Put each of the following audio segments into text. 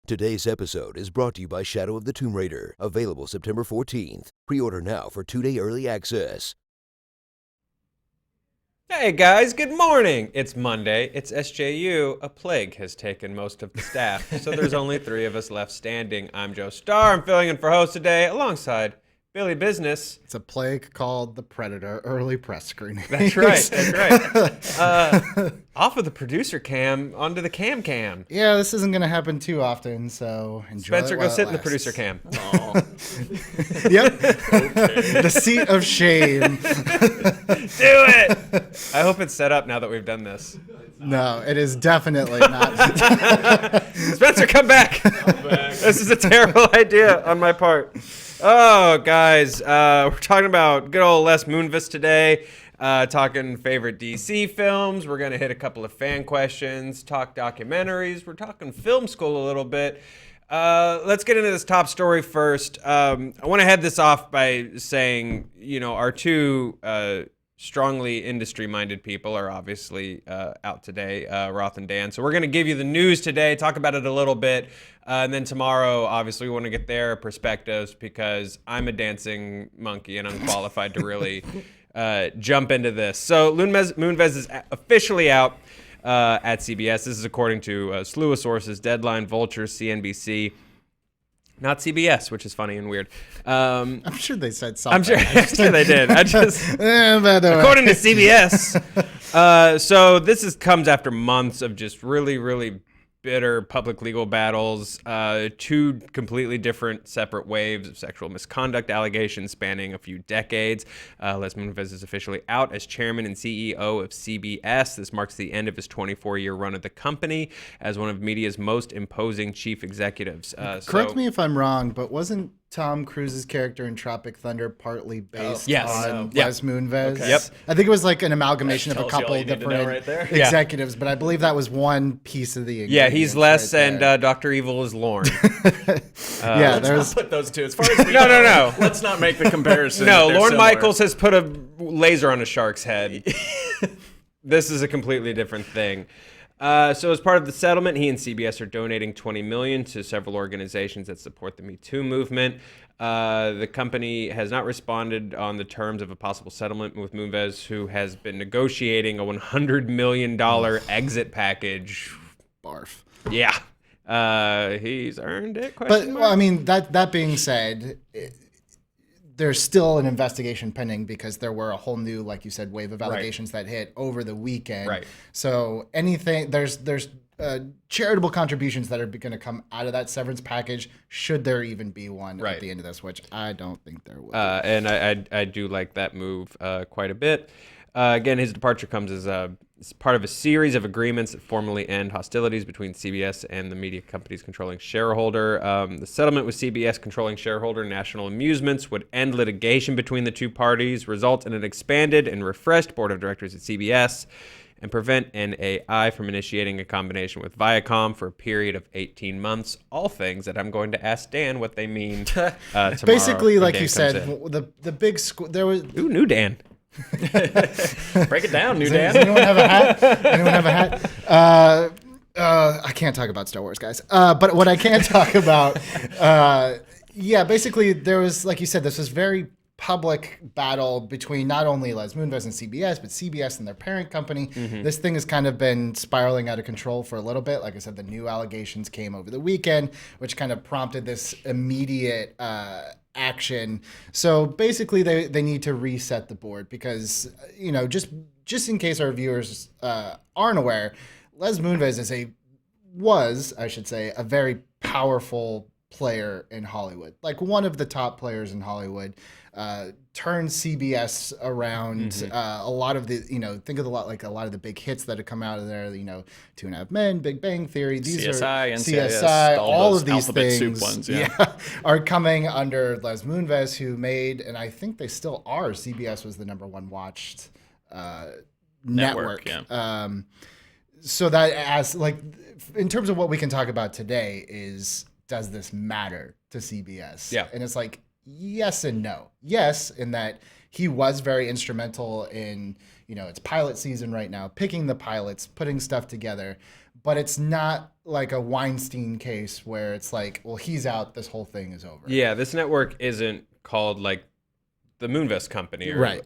Today's episode is brought to you by Shadow of the Tomb Raider, available September 14th. Pre-order now for 2-day early access. Hey guys, good morning! It's Monday, it's SJU. A plague has taken most of the staff, so there's only 3 of us left standing. I'm Joe Starr, I'm filling in for host today, alongside Billy Business. It's a plague called the Preorder early press screening. That's right. Off of the producer cam, onto the cam. Yeah, this isn't going to happen too often, so enjoy Spencer, it go while sit it in the lasts. producer cam. Yep. The seat of shame. Do it! I hope it's set up now that we've done this. No, it is definitely not. Spencer, come back! This is a terrible idea on my part. Oh, guys, we're talking about good old Les Moonves today. Talking favorite DC films. We're going to hit a couple of fan questions, talk documentaries. We're talking film school a little bit. Let's get into this top story first. I want to head this off by saying, our two strongly industry-minded people are obviously out today, Roth and Dan. So we're going to give you the news today, talk about it a little bit, and then tomorrow, obviously, we want to get their perspectives because I'm a dancing monkey and unqualified to really jump into this. So Moonves is officially out at CBS. This is according to a slew of sources: Deadline, Vulture, CNBC. Not CBS, which is funny and weird. I'm sure they said something. I'm sure they did. According to CBS. So this comes after months of just really, really bitter public legal battles, 2 completely different separate waves of sexual misconduct allegations spanning a few decades. Les Moonves is officially out as chairman and CEO of CBS. This marks the end of his 24-year run at the company as one of media's most imposing chief executives. Correct me if I'm wrong, but wasn't Tom Cruise's character in Tropic Thunder partly based on Les Moonves? Okay. Yep. I think it was like an amalgamation of a couple different right executives, but I believe that was one piece of the Yeah, he's Les and Dr. Evil is Lorne. Let's not put those two. As far as we know, No. Let's not make the comparison. No, They're Lorne similar. Michaels has put a laser on a shark's head. This is a completely different thing. So as part of the settlement, he and CBS are donating $20 million to several organizations that support the Me Too movement. The company has not responded on the terms of a possible settlement with Moonves, who has been negotiating a $100 million exit package. Barf. Yeah. He's earned it. But well, I mean, that being said, there's still an investigation pending because there were a whole new, like you said, wave of allegations that hit over the weekend. Right. So there's charitable contributions that are going to come out of that severance package, should there even be one at the end of this, which I don't think there will. And I do like that move quite a bit. Again, his departure comes as part of a series of agreements that formally end hostilities between CBS and the media company's controlling shareholder. The settlement with CBS controlling shareholder National Amusements would end litigation between the two parties, result in an expanded and refreshed board of directors at CBS, and prevent NAI from initiating a combination with Viacom for a period of 18 months. All things that I'm going to ask Dan what they mean tomorrow. Basically, like Dan you comes said, in. the big school, there was... Ooh, new Dan. Break it down, new Does Dan. anyone have a hat? Anyone have a hat? I can't talk about Star Wars, guys. But what I can talk about, basically there was, like you said, this was very public battle between not only Les Moonves and CBS, but CBS and their parent company. Mm-hmm. This thing has kind of been spiraling out of control for a little bit. Like I said, the new allegations came over the weekend, which kind of prompted this immediate action. So basically they need to reset the board because, just in case our viewers aren't aware, Les Moonves was a very powerful player in Hollywood, like one of the top players in Hollywood, turned CBS around. A lot of the, think of a lot of the big hits that have come out of there, 2.5 Men, Big Bang Theory, these CSI, are NCIS, CSI, all those of these alphabet things soup ones, are coming under Les Moonves, who made, and I think they still are, CBS was the number 1 watched network. So that, as like, in terms of what we can talk about today, is, does this matter to CBS? Yeah. And it's like, yes and no. Yes, in that he was very instrumental in, it's pilot season right now, picking the pilots, putting stuff together. But it's not like a Weinstein case where it's like, well, he's out, this whole thing is over. Yeah, this network isn't called like the Moonves company. Right.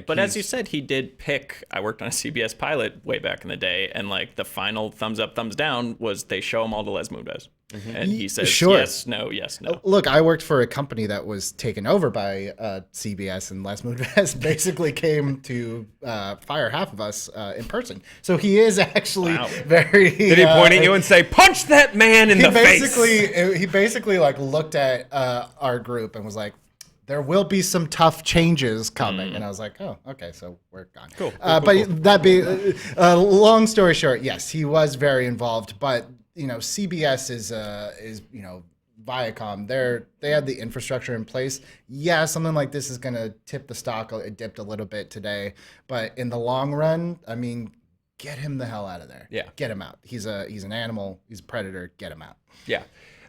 But as you said, he did pick, I worked on a CBS pilot way back in the day, and like the final thumbs up, thumbs down was they show him all to Les Moonves. And he says, yes, no, yes, no. Look, I worked for a company that was taken over by CBS, and Les Moonves basically came to fire half of us in person. So he is actually very... Did he point at you and say, punch that man in the face? He basically like looked at our group and was like, there will be some tough changes coming. And I was like, oh, okay, so we're gone. Cool. That being, long story short, yes, he was very involved, but CBS is Viacom. They had the infrastructure in place. Yeah, something like this is going to tip the stock. It dipped a little bit today, but in the long run, I mean, get him the hell out of there. Yeah. Get him out. He's an animal. He's a predator. Get him out. Yeah.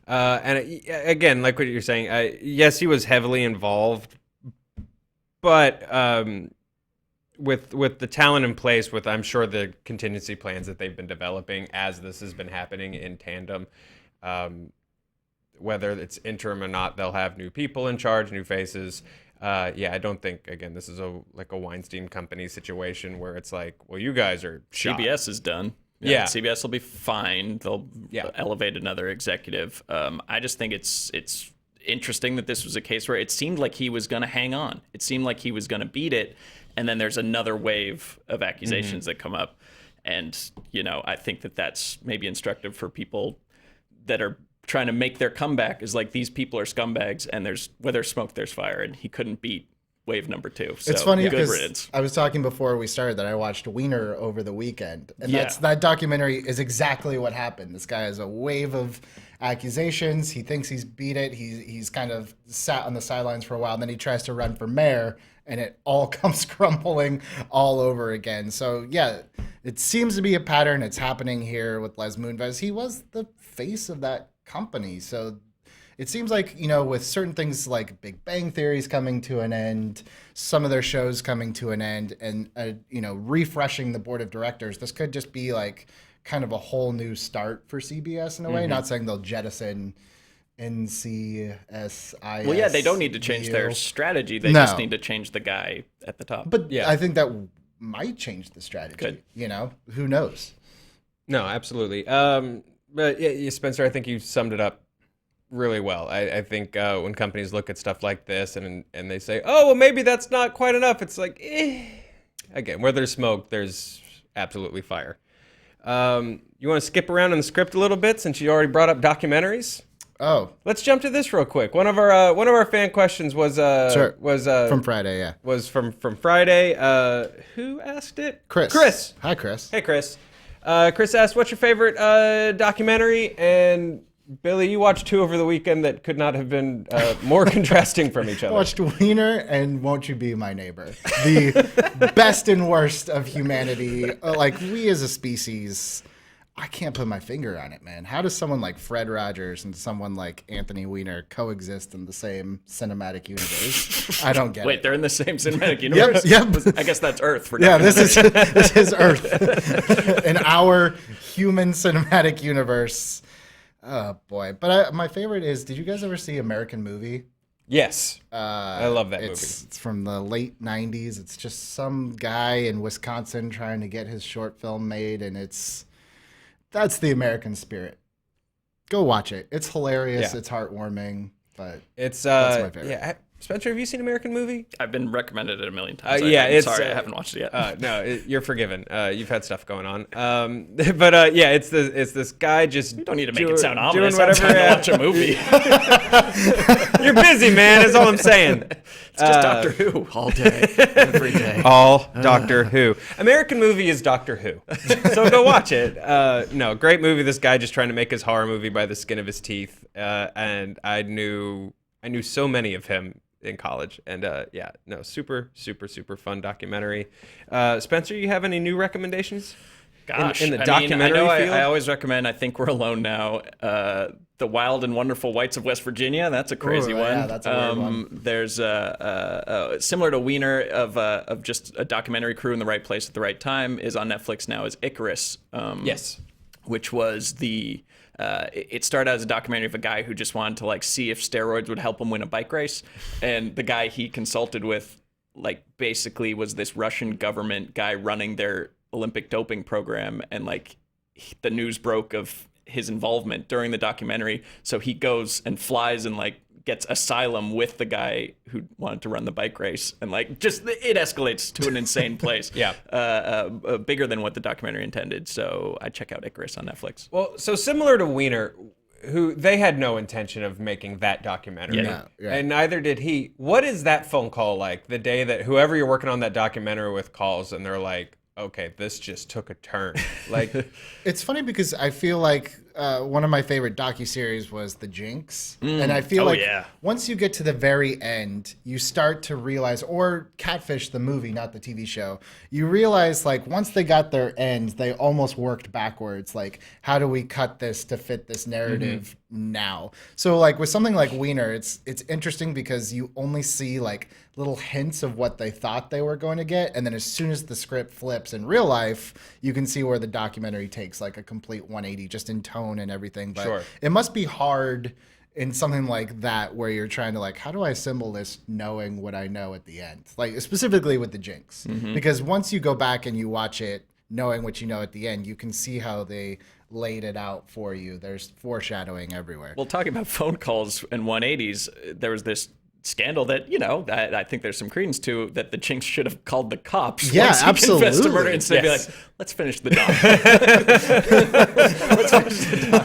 Again, like what you're saying, yes, he was heavily involved, but with the talent in place, with I'm sure the contingency plans that they've been developing as this has been happening in tandem, whether it's interim or not, they'll have new people in charge, new faces. I don't think, again, this is a Weinstein company situation where it's like, well, you guys are shot. CBS is done. Yeah. CBS will be fine. They'll elevate another executive. I just think it's interesting that this was a case where it seemed like he was going to hang on. It seemed like he was going to beat it. And then there's another wave of accusations that come up. And, I think that that's maybe instructive for people that are trying to make their comeback, is like, these people are scumbags, and where there's smoke, there's fire. And he couldn't beat wave number 2. So, it's funny good because riddance. I was talking before we started that I watched Wiener over the weekend, and that documentary is exactly what happened. This guy has a wave of accusations. He thinks he's beat it. He's kind of sat on the sidelines for a while, and then he tries to run for mayor, and it all comes crumbling all over again. So yeah, it seems to be a pattern. It's happening here with Les Moonves. He was the face of that company, so it seems like, with certain things like Big Bang Theory's coming to an end, some of their shows coming to an end, and, refreshing the board of directors, this could just be like kind of a whole new start for CBS in a way. Not saying they'll jettison NCSIS. Well, yeah, they don't need to change their strategy. They just need to change the guy at the top. But I think that might change the strategy. Good. Who knows? No, absolutely. But yeah, Spencer, I think you summed it up really well. I think when companies look at stuff like this and they say, oh, well, maybe that's not quite enough, it's like, again, where there's smoke, there's absolutely fire. You want to skip around in the script a little bit since you already brought up documentaries? Oh, let's jump to this real quick. One of our fan questions was from Friday. Yeah, was from Friday. Who asked it? Chris. Hi, Chris. Hey, Chris. Chris asked, "What's your favorite documentary?" And Billy, you watched 2 over the weekend that could not have been more contrasting from each other. I watched Wiener and Won't You Be My Neighbor, the best and worst of humanity. Like, we as a species, I can't put my finger on it, man. How does someone like Fred Rogers and someone like Anthony Weiner coexist in the same cinematic universe? I don't get it. Wait, they're in the same cinematic universe? Yep. I guess that's Earth for now. Yeah, this is Earth. In our human cinematic universe. Oh, boy. But my favorite is, did you guys ever see American Movie? Yes. I love that movie. It's from the late 90s. It's just some guy in Wisconsin trying to get his short film made, and that's the American spirit. Go watch it. It's hilarious. Yeah. It's heartwarming, but that's my favorite. Yeah. Spencer, have you seen American Movie? I've been recommended it a million times. Sorry, I haven't watched it yet. No, you're forgiven. You've had stuff going on. But it's this guy just. You don't need to make it sound ominous. Doing whatever. To watch a movie. You're busy, man. Is all I'm saying. It's just Doctor Who all day, every day. All Doctor Who. American Movie is Doctor Who. So go watch it. No, great movie. This guy just trying to make his horror movie by the skin of his teeth. And I knew so many of him in college, and super fun documentary. Spencer, you have any new recommendations? Gosh, in the I documentary mean, field? I always recommend I Think We're Alone Now. The Wild and Wonderful Whites of West Virginia. That's a crazy one. Yeah, that's a weird one. There's similar to Wiener of just a documentary crew in the right place at the right time is on Netflix now is Icarus. Yes. Which was the it started out as a documentary of a guy who just wanted to like see if steroids would help him win a bike race, and the guy he consulted with like basically was this Russian government guy running their Olympic doping program, and like the news broke of his involvement during the documentary, so he goes and flies and like gets asylum with the guy who wanted to run the bike race, and like just it escalates to an insane place. Bigger than what the documentary intended. So I check out Icarus on Netflix. Well, so similar to Wiener, who they had no intention of making that documentary, and neither did he. What is that phone call like the day that whoever you're working on that documentary with calls and they're like, okay, this just took a turn? Like, it's funny because I feel like one of my favorite docuseries was The Jinx. And I feel once you get to the very end, you start to realize, or Catfish, the movie, not the TV show, you realize like once they got their end, they almost worked backwards. Like, how do we cut this to fit this narrative now? So like with something like Wiener, it's interesting because you only see like little hints of what they thought they were going to get. And then as soon as the script flips in real life, you can see where the documentary takes like a complete 180 just in tone and everything. But it must be hard in something like that where you're trying to like, how do I assemble this knowing what I know at the end? Like specifically with The Jinx. Because once you go back and you watch it, knowing what you know at the end, you can see how they laid it out for you. There's foreshadowing everywhere. Well, talking about phone calls and 180s, there was this scandal that, you know, I think there's some credence to, that the Jinx should have called the cops once he confessed to murder instead of be like, let's finish the doc.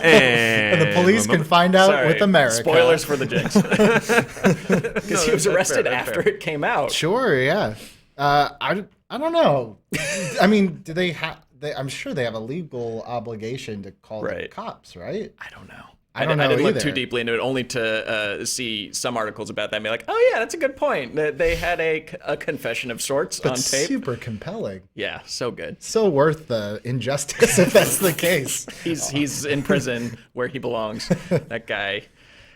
And the police can find out with America. Spoilers for the Jinx. Because he was arrested after it came out. Sure, yeah. I don't know. I mean, do they have... I'm sure they have a legal obligation to call the cops, right? I don't know. I didn't look too deeply into it, only to see some articles about that and be like, oh yeah, that's a good point. They had a confession of sorts on tape. Super compelling. Yeah, so good. So worth the injustice if that's the case. He's in prison where he belongs. That guy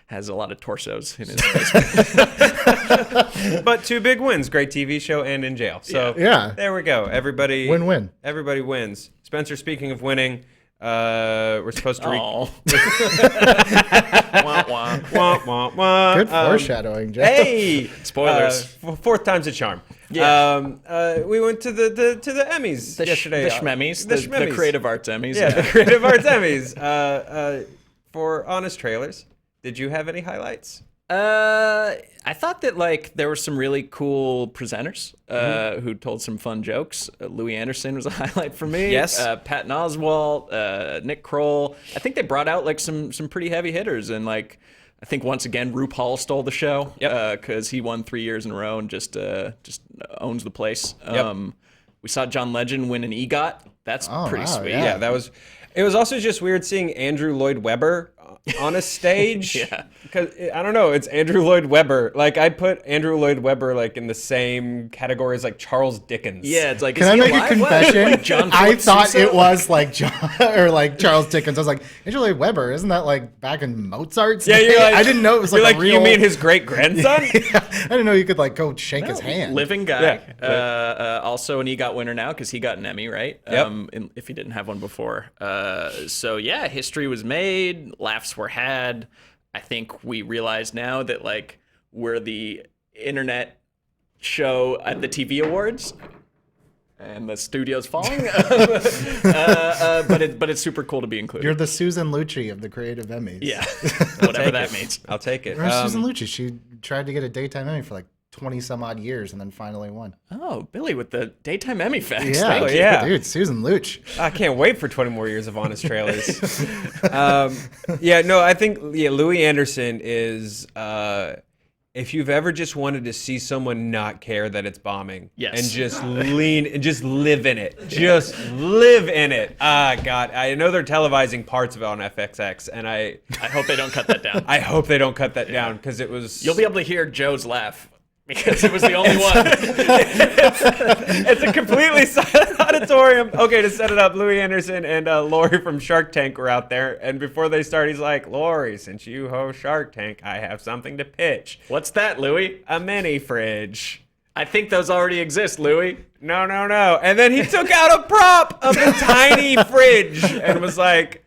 has a lot of torsos in his basement. But two big wins, great TV show and in jail. So there we go. Everybody win-win. Everybody wins. Spencer, speaking of winning, we're supposed to wah, wah. wah, wah, wah. Good foreshadowing, Jeff. Hey, spoilers. Fourth time's a charm. Yeah. We went to the Emmys yesterday. The Shmemmys, the Creative Arts Emmys. Yeah, the Creative Arts Emmys. For honest trailers, did you have any highlights? I thought that like there were some really cool presenters who told some fun jokes. Louis Anderson was a highlight for me. Yes. Patton Oswalt, Nick Kroll. I think they brought out like some pretty heavy hitters, and like I think once again RuPaul stole the show because he won 3 years in a row and just owns the place. We saw John Legend win an EGOT. That's pretty sweet. Yeah, that was. It was also just weird seeing Andrew Lloyd Webber on a stage. Because I don't know, it's Andrew Lloyd Webber. Like I put Andrew Lloyd Webber like in the same category as like Charles Dickens. Yeah, it's like, can I make a confession? Like John I thought Sousa? it was like John or like Charles Dickens. I was like, Andrew Lloyd Webber, isn't that like back in Mozart's day? You're like, I didn't know it was like a real... You mean his great grandson? I didn't know you could like go shake his hand. Living guy. Also an EGOT winner now because he got an Emmy, right? If he didn't have one before. So yeah, history was made, laughs were had. I think we realize now that like we're the internet show at the TV awards, and the studio's falling. But it's super cool to be included. You're the Susan Lucci of the Creative Emmys. Yeah, whatever that means. I'll take it. Susan Lucci. She tried to get a daytime Emmy for like 20 some odd years and then finally won. Oh, Billy with the daytime Emmy facts. Yeah, Thank you. yeah. Dude, Susan Luch. I can't wait for 20 more years of honest trailers. I think Louis Anderson is if you've ever just wanted to see someone not care that it's bombing and just just live in it. Just live in it. God, I know they're televising parts of it on FXX, and I hope they don't cut that down. I hope they don't cut that down because it was... You'll be able to hear Joe's laugh because it was the only one. It's a completely silent auditorium. Okay, to set it up, Louis Anderson and Lori from Shark Tank were out there, and before they start, he's like, Lori, since you host Shark Tank, I have something to pitch. What's that, Louis? A mini fridge. I think those already exist, Louis. No. And then he took out a prop of a tiny fridge and was like,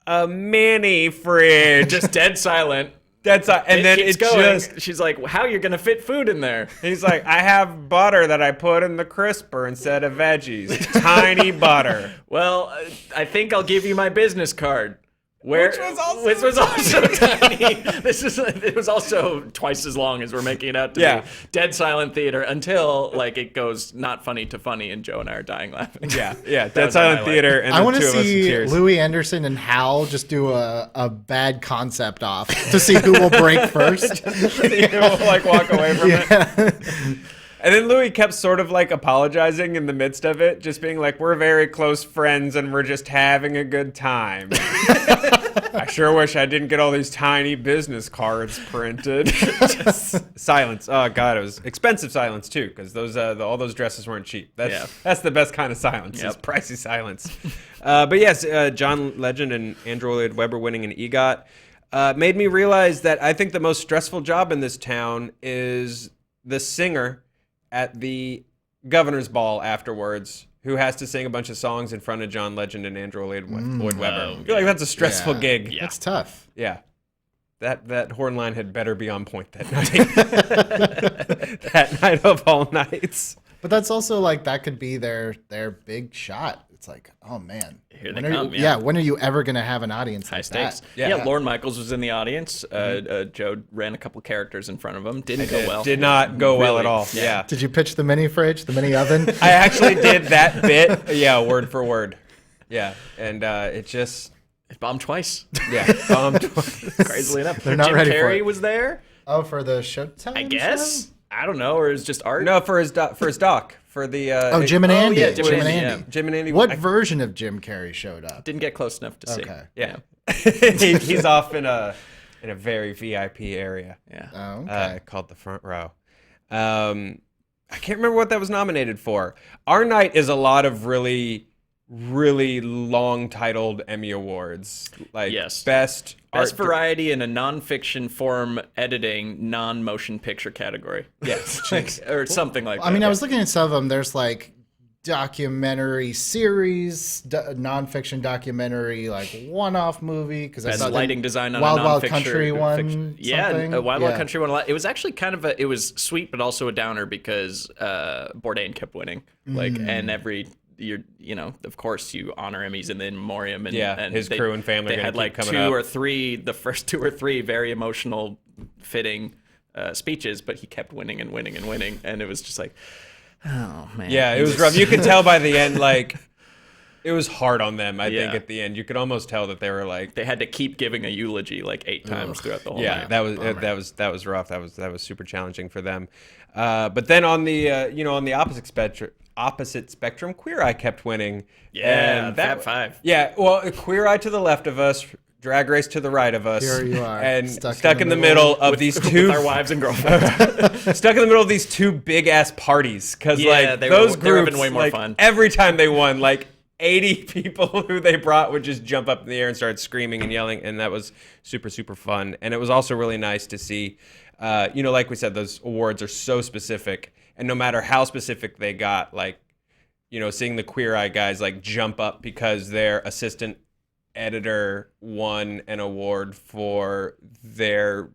a mini fridge. Just dead silent. And then keeps it going. just... She's like, how are you going to fit food in there? He's like, I have butter that I put in the crisper instead of veggies. Tiny butter. Well, I think I'll give you my business card. Which was also tiny. It was also twice as long as we're making it out to be. Dead silent theater until like it goes not funny to funny, and Joe and I are dying laughing. Yeah. Dead silent theater, and I want to see Louis Anderson and Hal just do a bad concept off to see who will break first. Who will like walk away from it. And then Louis kept sort of like apologizing in the midst of it, just being like, we're very close friends and we're just having a good time. I sure wish I didn't get all these tiny business cards printed. Silence. Oh, God, it was expensive silence, too, because those all those dresses weren't cheap. That's the best kind of silence, is pricey silence. But yes, John Legend and Andrew Lloyd Webber winning an EGOT made me realize that I think the most stressful job in this town is the singer at the governor's ball afterwards, who has to sing a bunch of songs in front of John Legend and Andrew Lloyd Webber. I feel like that's a stressful gig. Yeah. That's tough. Yeah. That horn line had better be on point that night. That night of all nights. But that's also like, that could be their big shot. It's like, oh man, here they come. When are you ever going to have an audience high like stakes? That? Yeah, Lorne Michaels was in the audience. Joe ran a couple characters in front of him. Didn't go well. Did not go well at all. Yeah. Did you pitch the mini fridge, the mini oven? I actually did that bit. Yeah, word for word. Yeah, and it bombed twice. Yeah, bombed twice. Crazily enough, they're not Jim ready Carrey for it. was there. Oh, for the Showtime? I guess. Show? I don't know, or is just art? No, for his doc. For the Jim and Andy. Yeah, Jim and Andy. Jim and Andy. What version of Jim Carrey showed up? Didn't get close enough to see. Okay. Yeah. He's off in a very VIP area. Yeah. Oh, okay. Called the Front Row. I can't remember what that was nominated for. Our night is a lot of really long titled Emmy awards. Like best variety in a nonfiction form editing non-motion picture category. Yes. Or something like that. I mean, I was looking at some of them. There's like documentary series, nonfiction documentary, like one-off movie. Because best lighting design on Wild a Wild nonfiction Country one. Wild Wild Country one. It was actually kind of it was sweet, but also a downer because Bourdain kept winning. And every of course you honor Emmys in the in memoriam, and his crew and family. They had like the first two or three very emotional, fitting speeches, but he kept winning and winning and winning, and it was just like, oh man. Yeah, it was rough. You could tell by the end, like it was hard on them. I think at the end, you could almost tell that they were like they had to keep giving a eulogy like 8 times throughout the whole night. That was rough. That was super challenging for them. But then on the on the opposite spectrum, Queer Eye kept winning. Yeah, and that five. Yeah, well, Queer Eye to the left of us, Drag Race to the right of us. Here you are, and stuck in the middle of these two with our wives and girlfriends. Stuck in the middle of these two big ass parties because those groups they were having way more fun. Every time they won, like 80 people who they brought would just jump up in the air and start screaming and yelling, and that was super fun. And it was also really nice to see, like we said, those awards are so specific. And no matter how specific they got, like, seeing the Queer Eye guys like jump up because their assistant editor won an award for their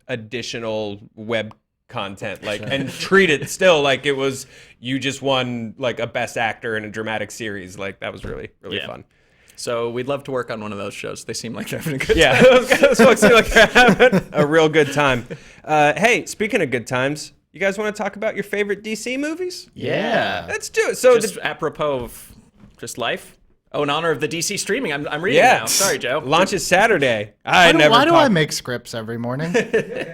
additional web content, and treat it still like it was you just won like a best actor in a dramatic series. Like that was really fun. So we'd love to work on one of those shows. They seem like they're having a good time. Yeah, those folks seem like they're having a real good time. Hey, speaking of good times, you guys want to talk about your favorite DC movies? Yeah. Let's do it. So just apropos of just life. Oh, in honor of the DC streaming, I'm reading now. Sorry, Joe. Launches Saturday. Why do I make scripts every morning?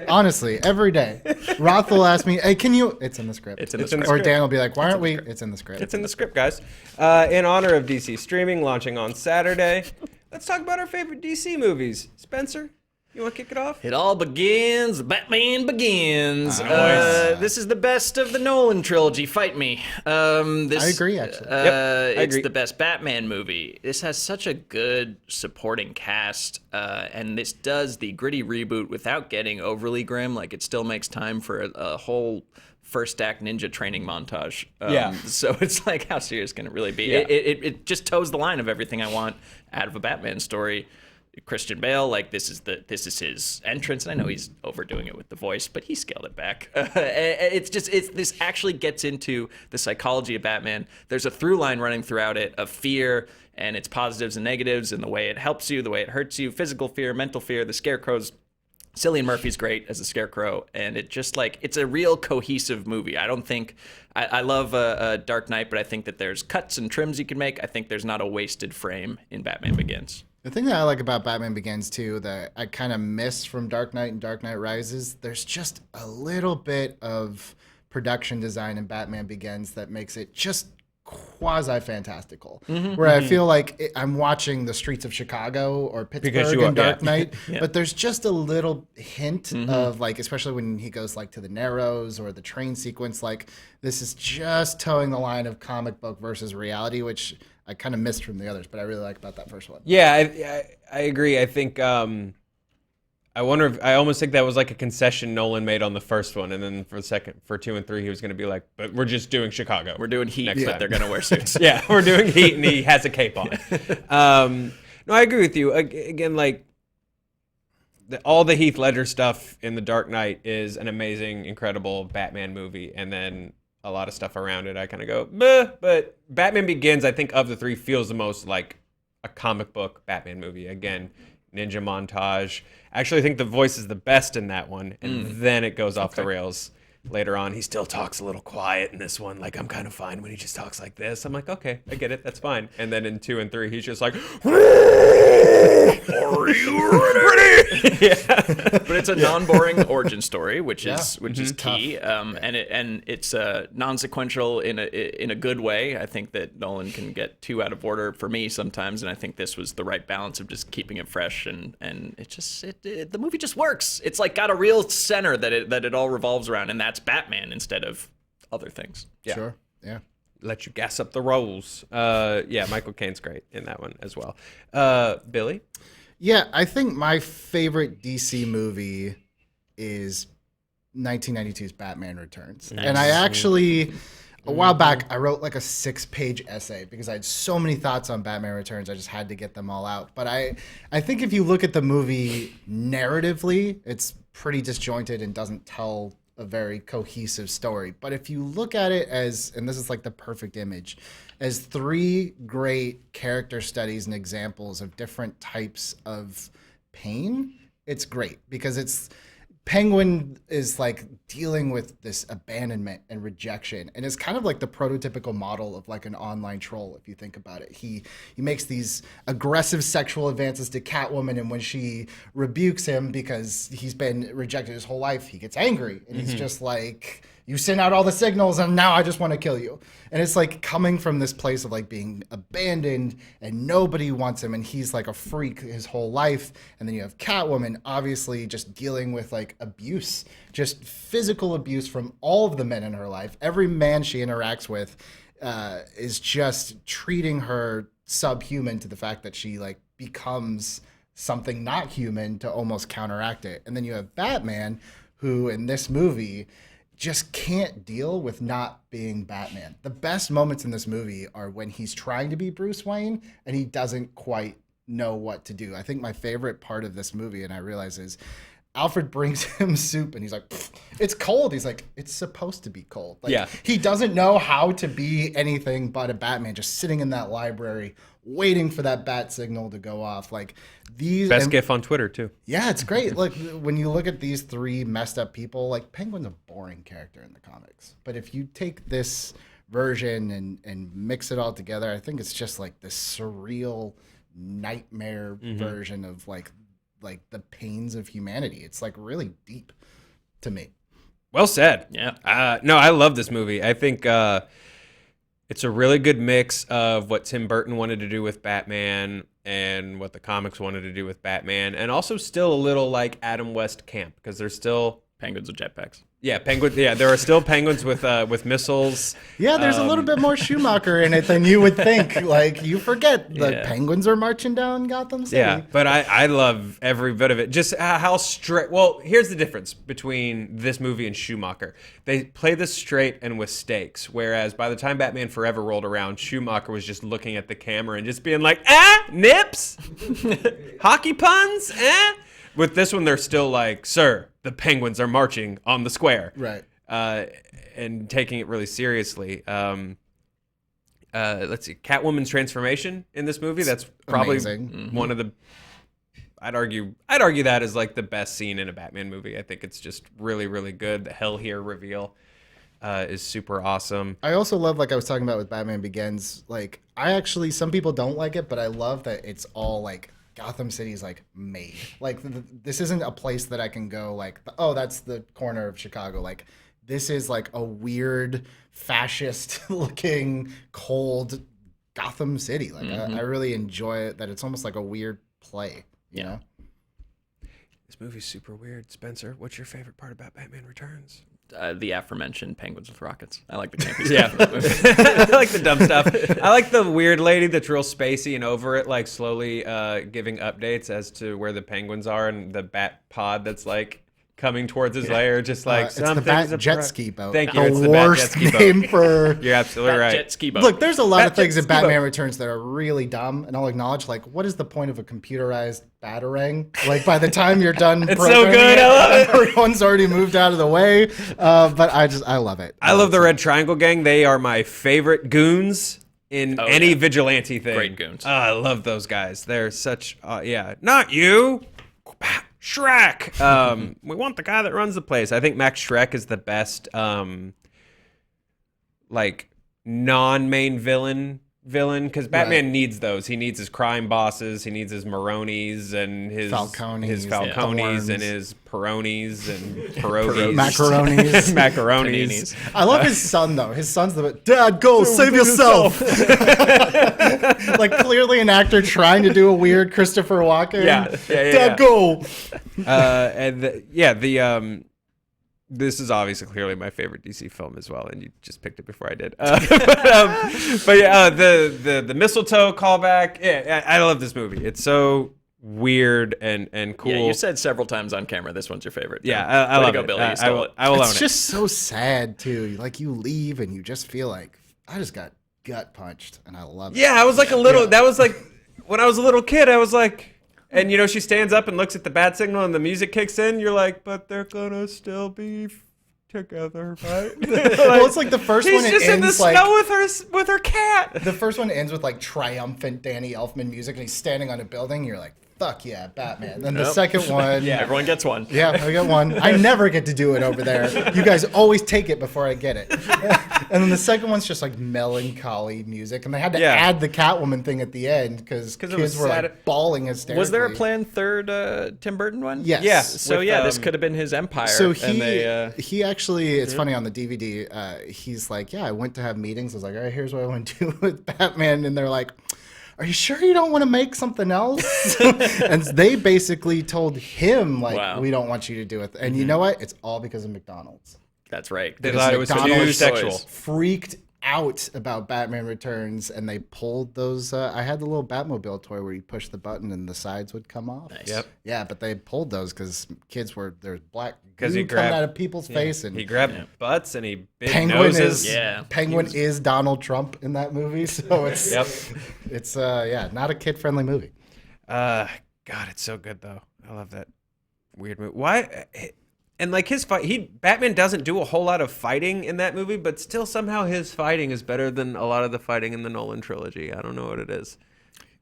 Honestly, every day. Roth will ask me, hey, can you... It's in the script. It's in the script. Or Dan will be like, why aren't we... It's in the script. It's in the script, guys. In honor of DC streaming launching on Saturday, let's talk about our favorite DC movies. Spencer? You want to kick it off? It all begins. Batman Begins. Nice. This is the best of the Nolan trilogy. Fight me. I agree, actually. It's agree. the best Batman movie. This has such a good supporting cast, and this does the gritty reboot without getting overly grim. Like, it still makes time for a whole first act ninja training montage. So it's like, how serious can it really be? Yeah. It just toes the line of everything I want out of a Batman story. Christian Bale, like this is his entrance, and I know he's overdoing it with the voice, but he scaled it back. This actually gets into the psychology of Batman. There's a through line running throughout it of fear and its positives and negatives, and the way it helps you, the way it hurts you, physical fear, mental fear. The Scarecrow's Cillian Murphy's great as a Scarecrow, and it's a real cohesive movie. I don't think I love Dark Knight, but I think that there's cuts and trims you can make. I think there's not a wasted frame in Batman Begins. The thing that I like about Batman Begins, too, that I kind of miss from Dark Knight and Dark Knight Rises, there's just a little bit of production design in Batman Begins that makes it just quasi-fantastical. Where I feel like I'm watching the streets of Chicago or Pittsburgh in Dark Knight, but there's just a little hint of, like, especially when he goes, like, to the Narrows or the train sequence, like, this is just towing the line of comic book versus reality, which I kind of missed from the others, but I really like about that first one. Yeah, I agree. I think I wonder if I almost think that was like a concession Nolan made on the first one, and then for 2 and 3, he was going to be like, "But we're just doing Chicago. We're doing Heat, next but time. they're going to wear suits." Yeah, we're doing Heat, and he has a cape on. No, I agree with you. Again, like all the Heath Ledger stuff in The Dark Knight is an amazing, incredible Batman movie, and then a lot of stuff around it, I kind of go, "Meh," but Batman Begins, I think, of the 3, feels the most like a comic book Batman movie. Again, ninja montage. I actually think the voice is the best in that one, and then it goes off the rails later on. He still talks a little quiet in this one. Like, I'm kind of fine when he just talks like this. I'm like, okay, I get it. That's fine. And then in 2 and 3, he's just like, are you ready? Yeah. But it's a non-boring origin story, which is key, Tough. and it's non-sequential in a good way. I think that Nolan can get too out of order for me sometimes, and I think this was the right balance of just keeping it fresh, and the movie just works. It's like got a real center that it all revolves around, and that's Batman instead of other things. Yeah. Sure. Yeah. Let you gas up the rolls. Yeah, Michael Caine's great in that one as well. Billy? Yeah, I think my favorite DC movie is 1992's Batman Returns. Nice. And I actually, a while back, I wrote like a 6-page essay because I had so many thoughts on Batman Returns. I just had to get them all out. But I think if you look at the movie narratively, it's pretty disjointed and doesn't tell a very cohesive story. But if you look at it as, and this is like the perfect image, as 3 great character studies and examples of different types of pain, it's great because Penguin is like dealing with this abandonment and rejection, and it's kind of like the prototypical model of like an online troll if you think about it. He makes these aggressive sexual advances to Catwoman, and when she rebukes him because he's been rejected his whole life, he gets angry and he's just like, you sent out all the signals and now I just want to kill you. And it's like coming from this place of like being abandoned and nobody wants him, and he's like a freak his whole life. And then you have Catwoman obviously just dealing with like abuse, just physical abuse from all of the men in her life. Every man she interacts with is just treating her subhuman to the fact that she like becomes something not human to almost counteract it. And then you have Batman, who in this movie just can't deal with not being Batman. The best moments in this movie are when he's trying to be Bruce Wayne and he doesn't quite know what to do. I think my favorite part of this movie, and I realize, is Alfred brings him soup and he's like, it's cold. He's like, it's supposed to be cold. Like, Yeah. He doesn't know how to be anything but a Batman, just sitting in that library waiting for that bat signal to go off. Like these Best gif on Twitter, too. Yeah, it's great. Like when you look at these 3 messed up people, like Penguin's a boring character in the comics. But if you take this version and mix it all together, I think it's just like this surreal nightmare version of like the pains of humanity. It's like really deep to me. Well said. Yeah. No, I love this movie. I think It's a really good mix of what Tim Burton wanted to do with Batman and what the comics wanted to do with Batman, and also still a little like Adam West camp, because there's still Penguins with jetpacks. penguins. Yeah, there are still penguins with missiles. Yeah, there's a little bit more Schumacher in it than you would think. Like, you forget the penguins are marching down Gotham City. Yeah, but I love every bit of it. Just how straight. Well, here's the difference between this movie and Schumacher. They play this straight and with stakes, whereas by the time Batman Forever rolled around, Schumacher was just looking at the camera and just being like, nips, hockey puns, With this one, they're still like, sir, the penguins are marching on the square. Right. And taking it really seriously. Let's see, Catwoman's transformation in this movie. That's probably amazing. One of the. I'd argue that is like the best scene in a Batman movie. I think it's just really, really good. The Hell Here reveal is super awesome. I also love, like I was talking about with Batman Begins, like, some people don't like it, but I love that it's all like Gotham City's like made. Like, this isn't a place that I can go like, oh, that's the corner of Chicago. Like, this is like a weird, fascist-looking, cold Gotham City. Like, I really enjoy it. That it's almost like a weird play. You know? This movie's super weird. Spencer, what's your favorite part about Batman Returns? The aforementioned penguins with rockets. I like the campy stuff in that movie. I like the dumb stuff. I like the weird lady that's real spacey and over it, like slowly giving updates as to where the penguins are, and the bat pod that's like coming towards his lair, just like it's the Bat Jet Ski Boat. Thank you. The It's the Bat Jet worst Ski Boat. name for. You're absolutely right. Jet ski boat. Look, there's a lot of Bat things Jet in Ski Batman Boat. Returns that are really dumb, and I'll acknowledge, like, what is the point of a computerized Batarang? Like, by the time you're done, It's so good. I love it. Everyone's already moved out of the way. But I love it. I love the Red Triangle Gang. They are my favorite goons in any vigilante thing. Great goons. I love those guys. They're such, not you. Shrek. We want the guy that runs the place. I think Max Shrek is the best, like, non-main villain, because Batman needs those. He needs his crime bosses. He needs his Maronis and his Falcones and his Peronis and pierogies. Macaronis. Macaronis. I love his son, though. His son's Dad, go, save yourself. Like, clearly an actor trying to do a weird Christopher Walken. Dad, go. This is obviously clearly my favorite DC film as well, and you just picked it before I did. The mistletoe callback. Yeah, I love this movie. It's so weird and cool. Yeah, you said several times on camera this one's your favorite. Yeah, I love go, it. Billy. You stole it. I will own it. It's just so sad, too. Like, you leave and you just feel like, I just got gut punched, and I love it. Yeah, I was like a little. That was like when I was a little kid. I was like. And, she stands up and looks at the bat signal and the music kicks in. You're like, but they're going to still be together, right? Well, it's like the first one, He's just in the snow with her cat. The first one ends with, like, triumphant Danny Elfman music, and he's standing on a building. You're like, fuck yeah, Batman. Then the second one. Yeah, everyone gets one. Yeah, I got one. I never get to do it over there. You guys always take it before I get it. And then the second one's just like melancholy music, and they had to add the Catwoman thing at the end because kids were like bawling hysterically. Was there a planned third Tim Burton one? Yes. Yeah. So this could have been his Empire. So he actually, it's funny on the DVD. He's like, I went to have meetings. I was like, all right, here's what I want to do with Batman, and they're like, are you sure you don't want to make something else? And they basically told him, like, we don't want you to do it. And you know what? It's all because of McDonald's. That's right. They thought it was too sexual. Freaked out about Batman Returns, and they pulled those. I had the little Batmobile toy where you push the button and the sides would come off. Nice. Yep. Yeah, but they pulled those because kids there's black because goo coming out of people's face, and he grabbed butts and he bit Penguin noses. Penguin is Donald Trump in that movie, so it's it's not a kid friendly movie. God, it's so good though. I love that weird movie. Why? And like his fight, Batman doesn't do a whole lot of fighting in that movie, but still somehow his fighting is better than a lot of the fighting in the Nolan trilogy. I don't know what it is.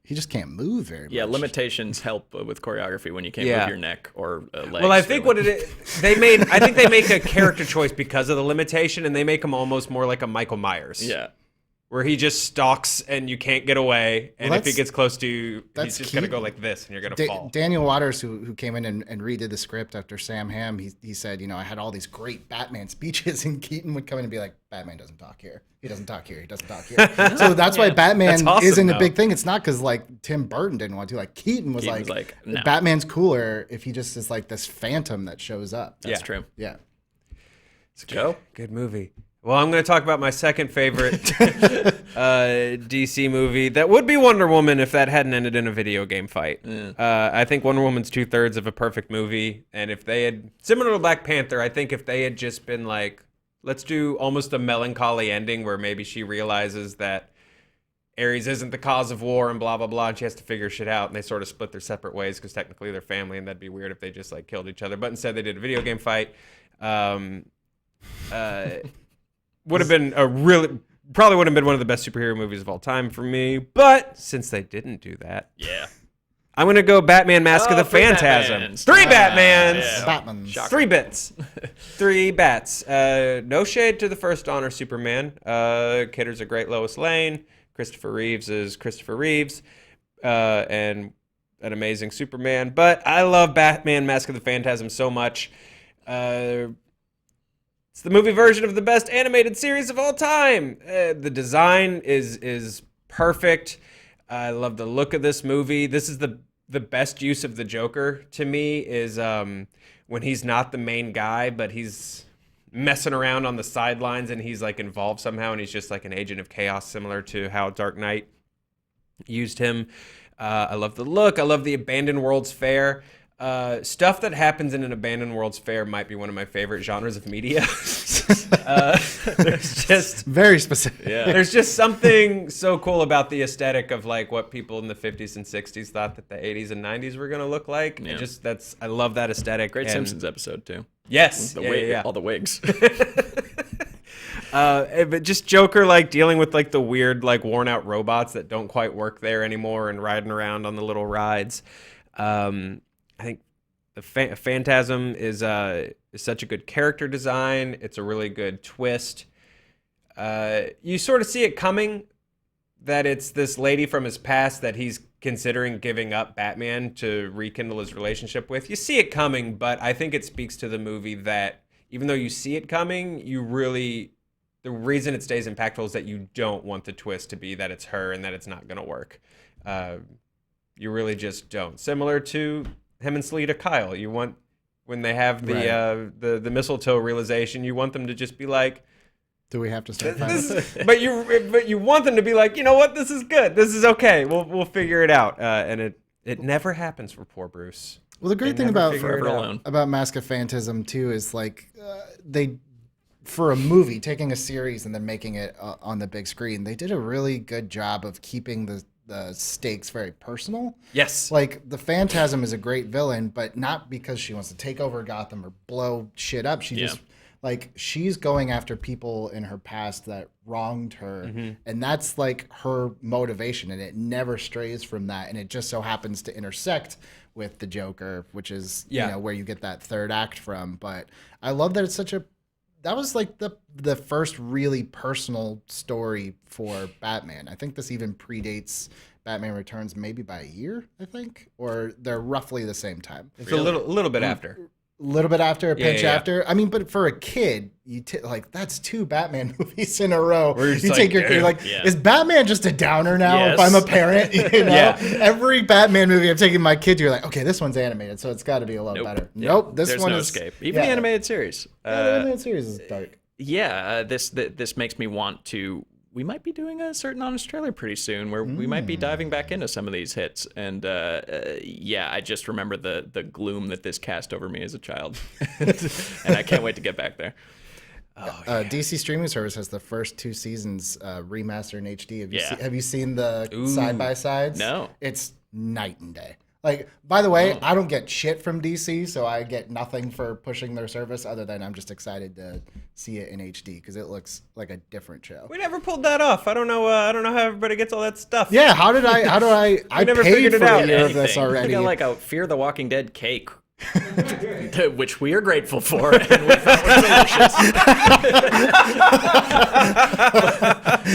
He just can't move very much. Yeah, limitations help with choreography when you can't move your neck or legs. Well, I think what it is, I think they make a character choice because of the limitation, and they make him almost more like a Michael Myers. Yeah. where he just stalks and you can't get away. And if he gets close to you, he's just going to go like this and you're going to fall. Daniel Waters, who came in and redid the script after Sam Hamm, he said, I had all these great Batman speeches, and Keaton would come in and be like, Batman doesn't talk here. He doesn't talk here. He doesn't talk here. So that's why Batman isn't a big thing. It's not because like Tim Burton didn't want to. Like Keaton was like no. Batman's cooler if he just is like this phantom that shows up. That's true. Yeah. It's good movie. Well, I'm going to talk about my second favorite DC movie. That would be Wonder Woman if that hadn't ended in a video game fight. Yeah. I think Wonder Woman's 2/3 of a perfect movie. And if they had, similar to Black Panther, I think if they had just been like, let's do almost a melancholy ending where maybe she realizes that Ares isn't the cause of war and blah, blah, blah, and she has to figure shit out, and they sort of split their separate ways because technically they're family, and that'd be weird if they just like killed each other. But instead they did a video game fight. Would have been probably would have been one of the best superhero movies of all time for me. But since they didn't do that, I'm going to go Batman Mask of the Phantasm. Batmans. 3 Batmans. Yeah. Batmans. 3 bits. 3 bats. No shade to the first Donner Superman. Kidder's a great Lois Lane. Christopher Reeves is Christopher Reeves. And an amazing Superman. But I love Batman Mask of the Phantasm so much. It's the movie version of the best animated series of all time. The design is perfect. I love the look of this movie. This is the best use of the Joker to me is when he's not the main guy, but he's messing around on the sidelines and he's like involved somehow and he's just like an agent of chaos, similar to how Dark Knight used him. I love the look. I love the Abandoned World's Fair. Stuff that happens in an Abandoned World's Fair might be one of my favorite genres of media. There's just very specific. Yeah. There's just something so cool about the aesthetic of like what people in the 50s and 60s thought that the 80s and 90s were going to look like. Yeah. I love that aesthetic. Great Simpsons episode too. Yes. All the wigs. But just Joker like dealing with like the weird like worn out robots that don't quite work there anymore and riding around on the little rides. I think the Phantasm is such a good character design. It's a really good twist. You sort of see it coming that it's this lady from his past that he's considering giving up Batman to rekindle his relationship with. You see it coming, but I think it speaks to the movie that even though you see it coming, the reason it stays impactful is that you don't want the twist to be that it's her and that it's not going to work. You really just don't. Similar to him and Selena Kyle. You want, when they have the mistletoe realization, you want them to just be like, do we have to start fighting? but you want them to be like, you know what, this is good. This is okay. We'll figure it out. And it never happens for poor Bruce. Well, the great thing about Mask of Phantasm too is like they, for a movie, taking a series and then making it on the big screen, they did a really good job of keeping the stakes very personal. Yes. Like the Phantasm is a great villain, but not because she wants to take over Gotham or blow shit up. She's going after people in her past that wronged her. Mm-hmm. And that's like her motivation, and it never strays from that. And it just so happens to intersect with the Joker, which is where you get that third act from. But I love that that was like the first really personal story for Batman. I think this even predates Batman Returns maybe by a year, I think, or they're roughly the same time. It's a little bit after. A little bit after, a pinch after. I mean, but for a kid, that's 2 Batman movies in a row. You take your kid, is Batman just a downer now if I'm a parent? Every Batman movie I'm taking my kid to, you're like, okay, this one's animated, so it's got to be a lot better. Nope, there's no escape. Even the animated series. The animated series is dark. This makes me want to. We might be doing a certain Honest Trailer pretty soon where we might be diving back into some of these hits. And I just remember the gloom that this cast over me as a child. And I can't wait to get back there. DC streaming service has the first 2 seasons remastered in HD. Have you seen the side-by-sides? No. It's night and day. Like, by the way, I don't get shit from DC, so I get nothing for pushing their service other than I'm just excited to see it in HD because it looks like a different show. We never pulled that off. I don't know how everybody gets all that stuff. Yeah, how do I never figured it out. A year of this already. I got like a Fear the Walking Dead cake Which we are grateful for, and we thought was delicious.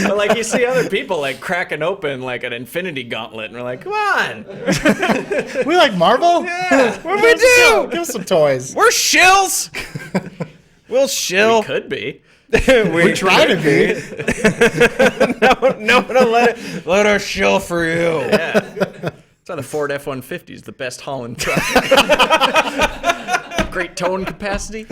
But like you see other people like cracking open like an Infinity Gauntlet, and we're like, come on. We like Marvel? Yeah. What do we do? Give us some toys. We're shills. We'll shill. We could be. We try to be. No one will let us shill for you. Yeah. It's on the Ford F-150 is the best Holland truck. Great towing capacity.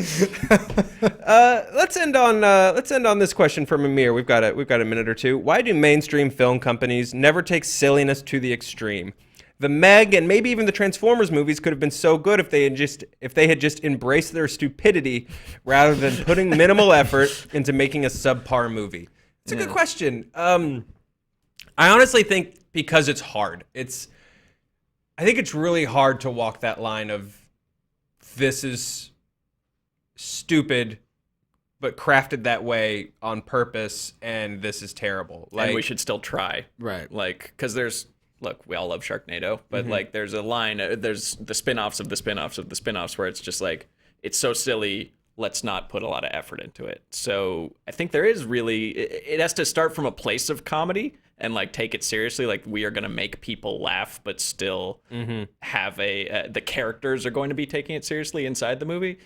Let's end on this question from Amir. We've got a minute or two. Why do mainstream film companies never take silliness to the extreme? The Meg and maybe even the Transformers movies could have been so good if they had just embraced their stupidity rather than putting minimal effort into making a subpar movie. It's a good question. I honestly think because it's hard. I think it's really hard to walk that line of this is stupid, but crafted that way on purpose, and this is terrible. Like, and we should still try. Right. Like, because look, we all love Sharknado, but like there's a line, there's the spin-offs of the spin-offs of the spin-offs where it's just like, it's so silly, let's not put a lot of effort into it. So I think there is really, it has to start from a place of comedy and like take it seriously. Like we are going to make people laugh, but still have the characters are going to be taking it seriously inside the movie.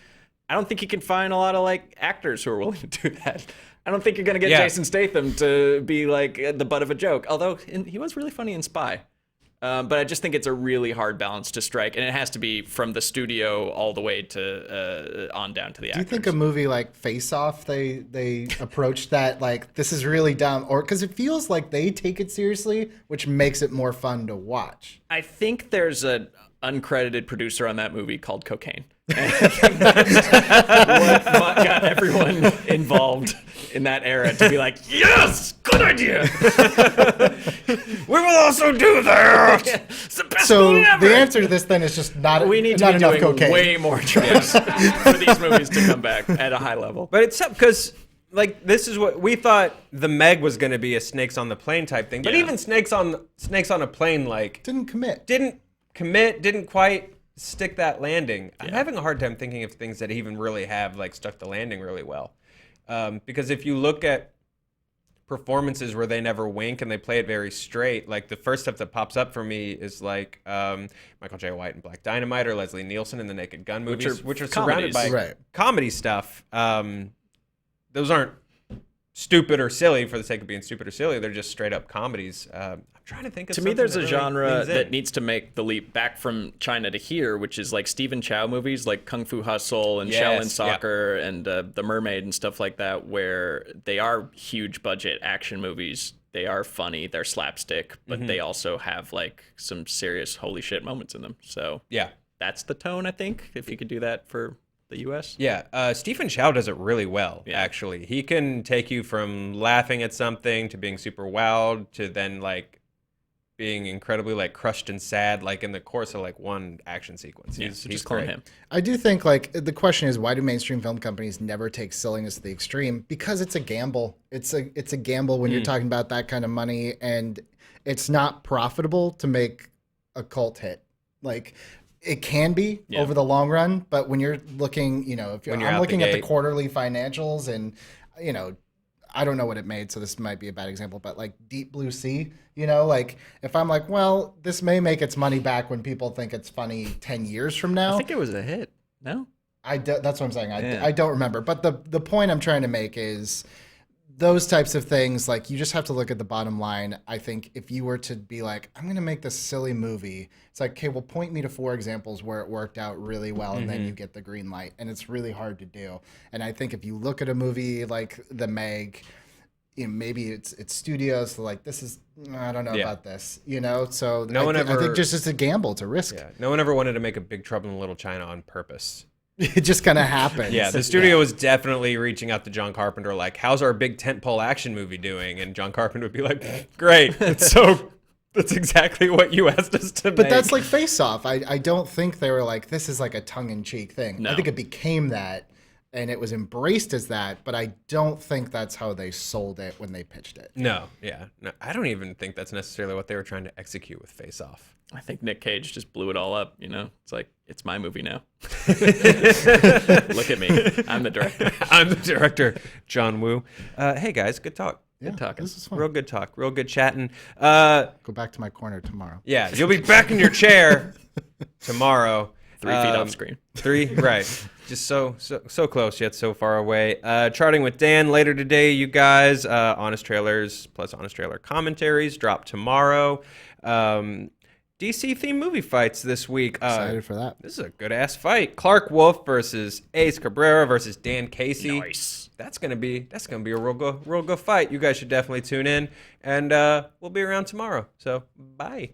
I don't think you can find a lot of like actors who are willing to do that. I don't think you're going to get Jason Statham to be like the butt of a joke, although he was really funny in Spy. But I just think it's a really hard balance to strike, and it has to be from the studio all the way to on down to the actors. Do you think a movie like Face Off, they approached that like, this is really dumb? Or because it feels like they take it seriously, which makes it more fun to watch. I think there's an uncredited producer on that movie called Cocaine. And I think that's what got everyone involved in that era to be like, yes, good idea. We will also do that. It's the best movie ever. The answer to this then is just not we need to not be enough doing cocaine. way more drugs for these movies to come back at a high level. But it's because like this is what we thought the Meg was going to be, a snakes on the plane type thing. But even snakes on a plane like Didn't commit, didn't quite stick that landing. I'm having a hard time thinking of things that even really have like stuck the landing really well. Because if you look at performances where they never wink and they play it very straight, like the first stuff that pops up for me is like Michael J. White in Black Dynamite or Leslie Nielsen in the Naked Gun movies, which are surrounded by comedy stuff. Those aren't stupid or silly for the sake of being stupid or silly. They're just straight up comedies. I'm trying to think of to me, there's a really genre that needs to make the leap back from China to here, which is like Stephen Chow movies like Kung Fu Hustle and Shaolin Soccer and The Mermaid and stuff like that, where they are huge budget action movies. They are funny, they're slapstick, but they also have like some serious holy shit moments in them. So that's the tone, I think, if you could do that for the U.S. Yeah, Stephen Chow does it really well, actually. He can take you from laughing at something to being super wowed to then like being incredibly like crushed and sad, like in the course of like one action sequence. He's clone him. I do think like the question is, why do mainstream film companies never take silliness to the extreme? Because it's a gamble. It's a gamble when you're talking about that kind of money, and it's not profitable to make a cult hit. Like it can be over the long run, but when you're looking, I'm looking at the quarterly financials, and I don't know what it made, so this might be a bad example, but like Deep Blue Sea, like if I'm like, well, this may make its money back when people think it's funny 10 years from now. I think it was a hit. No? That's what I'm saying. I don't remember. But the point I'm trying to make is those types of things, like you just have to look at the bottom line. I think if you were to be like, I'm going to make this silly movie, it's like, okay, well, point me to 4 examples where it worked out really well, and then you get the green light. And it's really hard to do. And I think if you look at a movie like The Meg, maybe it's studios, so like, this is, I don't know about this, So I think just it's a gamble, it's a risk. Yeah. No one ever wanted to make a Big Trouble in Little China on purpose. It just kind of happens. Yeah, the studio was definitely reaching out to John Carpenter, like, how's our big tentpole action movie doing? And John Carpenter would be like, great. That's exactly what you asked us to make. But that's like Face Off. I don't think they were like, this is like a tongue-in-cheek thing. No. I think it became that. and it was embraced as that, but I don't think that's how they sold it when they pitched it. No, I don't even think that's necessarily what they were trying to execute with Face Off. I think Nick Cage just blew it all up. It's like, it's my movie now. Look at me. I'm the director. I'm the director, John Woo. Hey guys, good talk. Good talking. This is fun. Real good talk. Real good chatting. Go back to my corner tomorrow. Yeah, you'll be back in your chair tomorrow. 3 feet off screen. 3, right. Just so close yet so far away. Charting with Dan later today, you guys. Honest Trailers plus Honest Trailer commentaries drop tomorrow. DC themed movie fights this week. Excited for that. This is a good ass fight. Clark Wolf versus Ace Cabrera versus Dan Casey. Nice. That's gonna be a real good fight. You guys should definitely tune in, and we'll be around tomorrow. So bye.